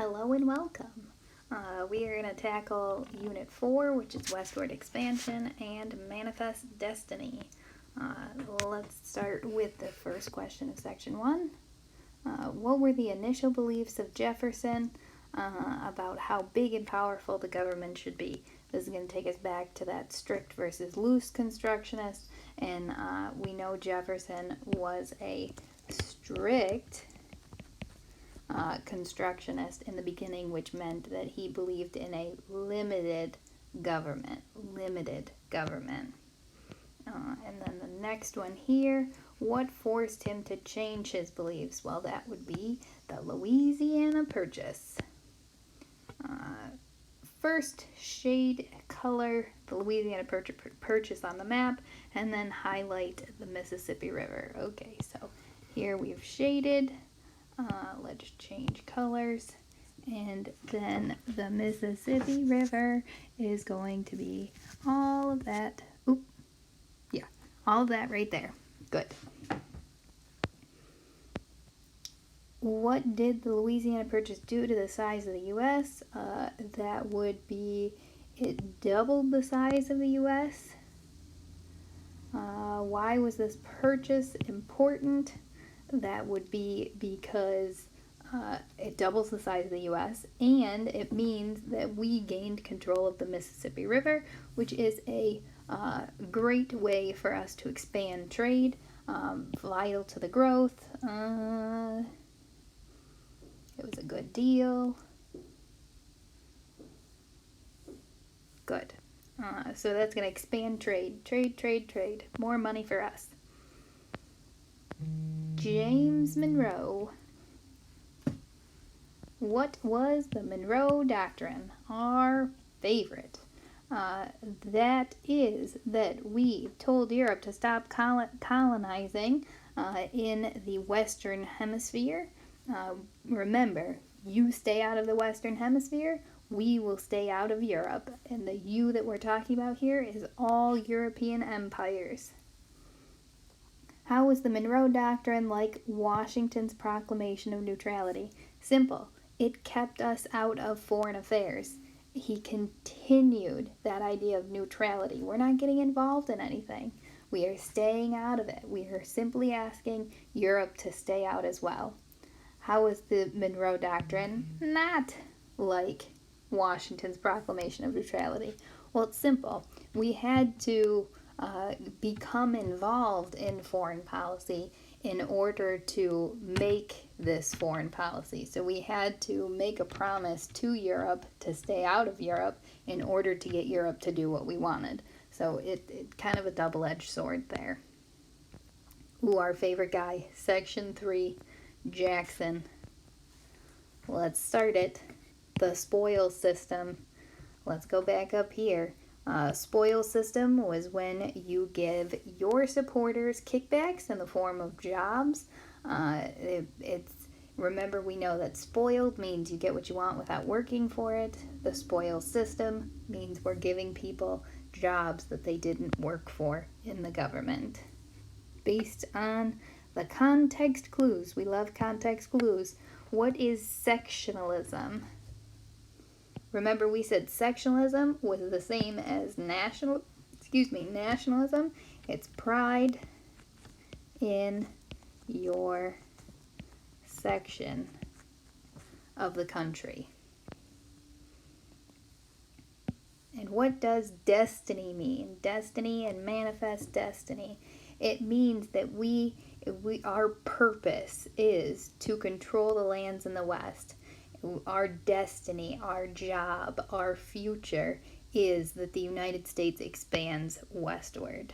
Hello and welcome. We are going to tackle Unit 4, which is Westward Expansion and Manifest Destiny. Let's start with the first question of Section 1. What were the initial beliefs of Jefferson about how big and powerful the government should be? This is going to take us back to that strict versus loose constructionist, and we know Jefferson was a strict constructionist in the beginning, which meant that he believed in a limited government. And then the next one here, what forced him to change his beliefs? Well, that would be the Louisiana Purchase. First, shade color the Louisiana Purchase on the map, and then highlight the Mississippi River. Okay, so here we've shaded. Let's change colors, and then the Mississippi River is going to be all of that. All of that right there. Good. What did the Louisiana Purchase do to the size of the U.S.? That would be, it doubled the size of the U.S. Why was this purchase important? That would be because it doubles the size of the U.S. and it means that we gained control of the Mississippi River, which is a great way for us to expand trade, vital to the growth. It was a good deal. Good. So that's going to expand trade. Trade. More money for us. James Monroe. What was the Monroe Doctrine? Our favorite. That is that we told Europe to stop colonizing in the Western Hemisphere. Remember, you stay out of the Western Hemisphere, we will stay out of Europe. And the you that we're talking about here is all European empires. How was the Monroe Doctrine like Washington's proclamation of neutrality? Simple. It kept us out of foreign affairs. He continued that idea of neutrality. We're not getting involved in anything. We are staying out of it. We are simply asking Europe to stay out as well. How was the Monroe Doctrine not like Washington's proclamation of neutrality? Well, it's simple. We had to become involved in foreign policy in order to make this foreign policy. So we had to make a promise to Europe to stay out of Europe in order to get Europe to do what we wanted. So it kind of a double-edged sword there. Ooh, our favorite guy, Section 3, Jackson. Let's start it. The spoils system. Let's go back up here. Spoils system was when you give your supporters kickbacks in the form of jobs. Remember, we know that spoiled means you get what you want without working for it. The spoils system means we're giving people jobs that they didn't work for in the government. Based on the context clues, we love context clues. What is sectionalism? Remember, we said sectionalism was the same as nationalism. It's pride in your section of the country. And what does destiny mean? Destiny and manifest destiny. It means that our purpose is to control the lands in the West. Our destiny, our job, our future is that the United States expands westward.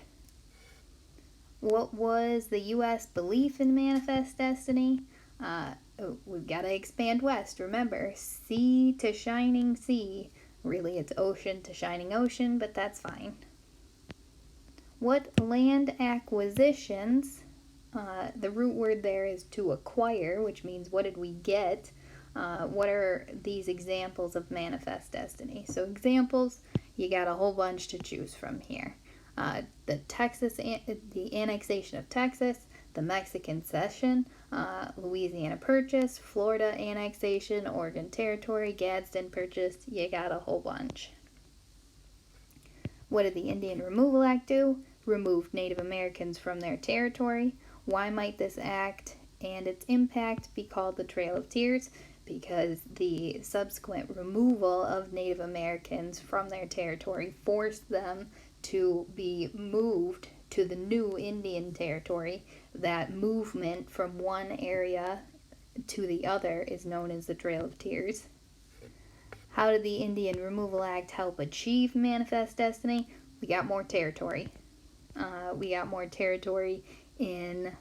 What was the U.S. belief in manifest destiny? We've got to expand west. Remember, sea to shining sea. Really, it's ocean to shining ocean, but that's fine. What land acquisitions? The root word there is to acquire, which means what did we get? What are these examples of manifest destiny? So examples, you got a whole bunch to choose from here. The annexation of Texas, the Mexican Cession, Louisiana Purchase, Florida Annexation, Oregon Territory, Gadsden Purchase. You got a whole bunch. What did the Indian Removal Act do? Removed Native Americans from their territory. Why might this act and its impact be called the Trail of Tears? Because the subsequent removal of Native Americans from their territory forced them to be moved to the new Indian Territory. That movement from one area to the other is known as the Trail of Tears. How did the Indian Removal Act help achieve Manifest Destiny? We got more territory. We got more territory in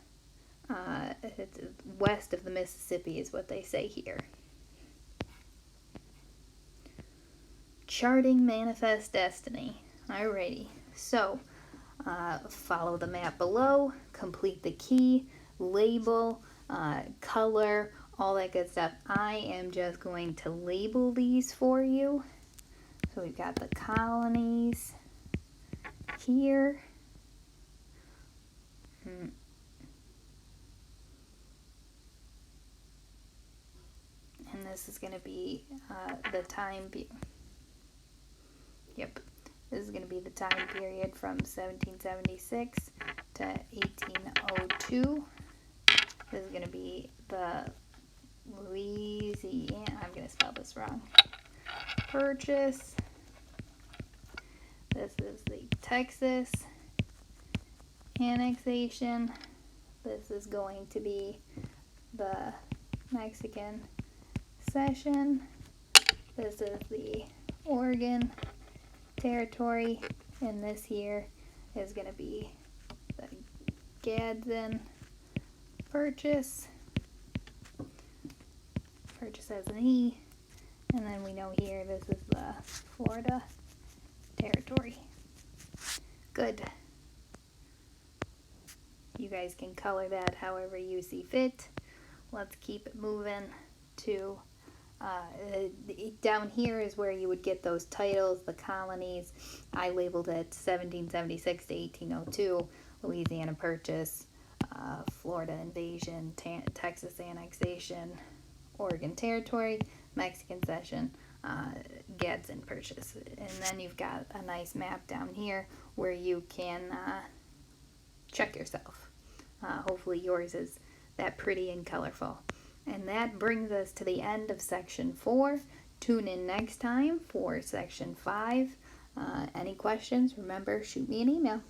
west of the Mississippi is what they say here. Charting Manifest Destiny. Alrighty, so follow the map below, complete the key, label, color, all that good stuff. I am just going to label these for you. So we've got the colonies here. And this is going to be the time. Yep. This is going to be the time period from 1776 to 1802. This is going to be the Louisiana, I'm going to spell this wrong, Purchase. This is the Texas Annexation. This is going to be the Mexican Cession. This is the Oregon Territory, and this here is going to be the Gadsden Purchase. Purchase as an E, and then we know here this is the Florida Territory. Good. You guys can color that however you see fit. Let's keep it moving to down here is where you would get those titles, the colonies. I labeled it 1776 to 1802, Louisiana Purchase, Florida Invasion, Texas Annexation, Oregon Territory, Mexican Cession, Gadsden Purchase. And then you've got a nice map down here where you can check yourself. Hopefully yours is that pretty and colorful. And that brings us to the end of section 4. Tune in next time for section 5. Any questions? Remember, shoot me an email.